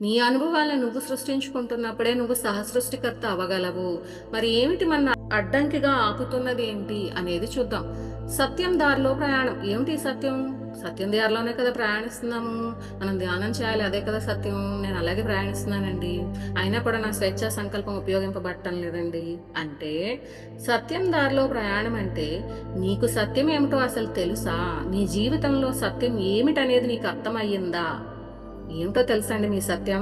నీ అనుభవాలను నువ్వు సృష్టించుకుంటున్నప్పుడే నువ్వు సహసృష్టికర్త అవ్వగలవు. మరి ఏమిటి మన అడ్డంకిగా ఆపుతున్నది ఏంటి అనేది చూద్దాం. సత్యం దారిలో ప్రయాణం. ఏమిటి సత్యం? సత్యం దారిలోనే కదా ప్రయాణిస్తున్నాము. మనం ధ్యానం చేయాలి, అదే కదా సత్యం. నేను అలాగే ప్రయాణిస్తున్నానండి, అయినా కూడా నా స్వేచ్ఛా సంకల్పం ఉపయోగింపబడటం లేదండి అంటే, సత్యం దారిలో ప్రయాణం అంటే నీకు సత్యం ఏమిటో అసలు తెలుసా? నీ జీవితంలో సత్యం ఏమిటనేది నీకు అర్థమయ్యిందా? ఏమిటో తెలుసండి మీ సత్యం?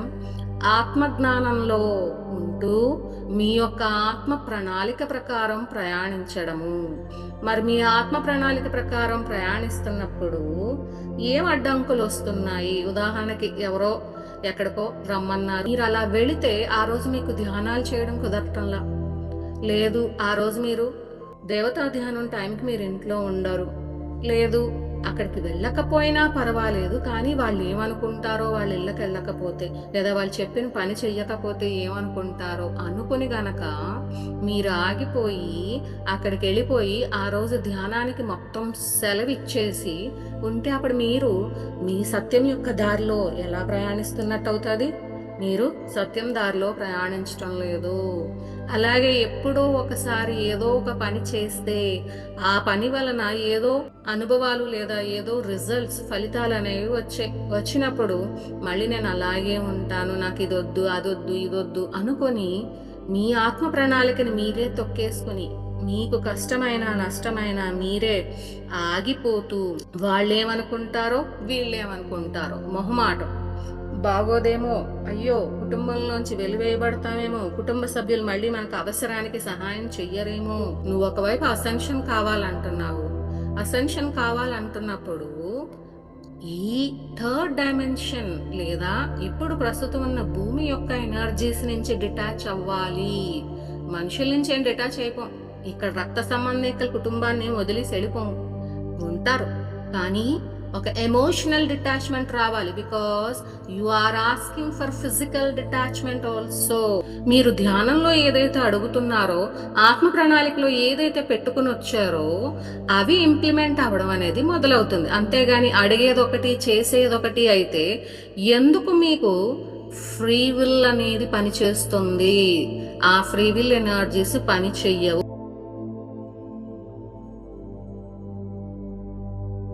ఆత్మజ్ఞానంలో ఉంటూ మీ యొక్క ఆత్మ ప్రణాళిక ప్రకారం ప్రయాణించడము. మరి మీ ఆత్మ ప్రణాళిక ప్రకారం ప్రయాణిస్తున్నప్పుడు ఏం అడ్డంకులు వస్తున్నాయి? ఉదాహరణకి ఎవరో ఎక్కడికో రమ్మన్నారు, మీరు అలా వెళితే ఆ రోజు మీకు ధ్యానాలు చేయడం కుదరటంలా, లేదు ఆ రోజు మీరు దేవతా ధ్యానం టైంకి మీరు ఇంట్లో ఉండరు, లేదు అక్కడికి వెళ్ళకపోయినా పర్వాలేదు కానీ వాళ్ళు ఏమనుకుంటారో, వాళ్ళ ఇళ్ళకి వెళ్ళకపోతే, లేదా వాళ్ళు చెప్పిన పని చెయ్యకపోతే ఏమనుకుంటారో అనుకుని గనక మీరు ఆగిపోయి అక్కడికి వెళ్ళిపోయి ఆ రోజు ధ్యానానికి మొత్తం సెలవు ఇచ్చేసి ఉంటే అప్పుడు మీరు మీ సత్యం యొక్క దారిలో ఎలా ప్రయాణిస్తున్నట్టు అవుతుంది? మీరు సత్యం దారిలో ప్రయాణించటం లేదు. అలాగే ఎప్పుడో ఒకసారి ఏదో ఒక పని చేస్తే ఆ పని వలన ఏదో అనుభవాలు లేదా ఏదో రిజల్ట్స్, ఫలితాలు అనేవి వచ్చినప్పుడు మళ్ళీ నేను అలాగే ఉంటాను, నాకు ఇదొద్దు అదొద్దు ఇదొద్దు అనుకొని మీ ఆత్మ ప్రణాళికని మీరే తొక్కేసుకుని మీకు కష్టమైన నష్టమైన మీరే ఆగిపోతూ వాళ్ళేమనుకుంటారో వీళ్ళేమనుకుంటారో మొహమాటం, బాగోదేమో, అయ్యో కుటుంబంలోంచి వెలివేయబడతామేమో, కుటుంబ సభ్యులు మళ్ళీ మనకు అవసరానికి సహాయం చెయ్యరేమో. నువ్వు ఒకవైపు అసెన్షన్ కావాలంటున్నావు. అసెన్షన్ కావాలంటున్నప్పుడు ఈ థర్డ్ డైమెన్షన్ లేదా ఇప్పుడు ప్రస్తుతం ఉన్న భూమి యొక్క ఎనర్జీస్ నుంచి డిటాచ్ అవ్వాలి. మనుషుల నుంచి ఏం డిటాచ్ అయిపోం. ఇక్కడ రక్త సంబంధికుల కుటుంబాన్ని వదిలేసి వెళ్ళిపోము, ఉంటారు, కానీ ఒక ఎమోషనల్ డిటాచ్మెంట్ రావాలి. Because you are asking for physical detachment also. మీరు ధ్యానంలో ఏదైతే అడుగుతున్నారో, ఆత్మ ప్రణాళికలో ఏదైతే పెట్టుకుని వచ్చారో అవి ఇంప్లిమెంట్ అవ్వడం అనేది మొదలవుతుంది. అంతేగాని అడిగేదొకటి చేసేదొకటి అయితే ఎందుకు మీకు ఫ్రీ విల్ అనేది పనిచేస్తుంది? ఆ ఫ్రీ విల్ ఎనర్జీస్ పని చెయ్యవు.